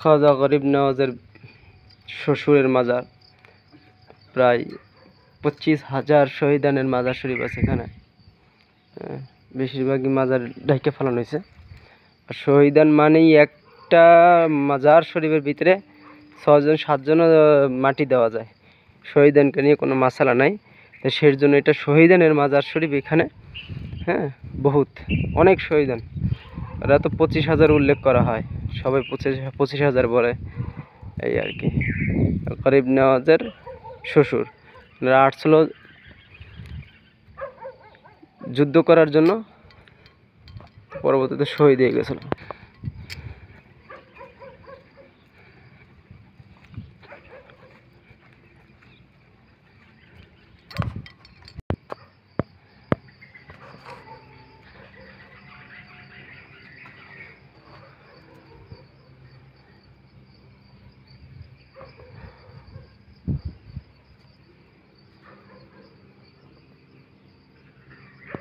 খাজা গরিব নওয়াজের শ্বশুরের মাজার। প্রায় 25,000 শহীদানের মাজার শরীফ আছে এখানে। বেশিরভাগই মাজার ঢাইকে ফেলানো হয়েছে। আর শহীদান মানেই একটা মাজার শরীফের ভিতরে 6 জন 7 জন মাটি দেওয়া যায়। শহীদানকে নিয়ে কোনো মাসালা নাই, তো সেই জন্য এটা শহীদানের মাজার শরীফ এখানে। হ্যাঁ, বহুত অনেক শহীদান। এরা তো 25,000 উল্লেখ করা হয়, সবাই 25,000 বলে, এই আর কি। গরিব নওয়াজের শ্বশুর আসছিল যুদ্ধ করার জন্য, পরবর্তীতে শহীদ হয়ে গেছিল।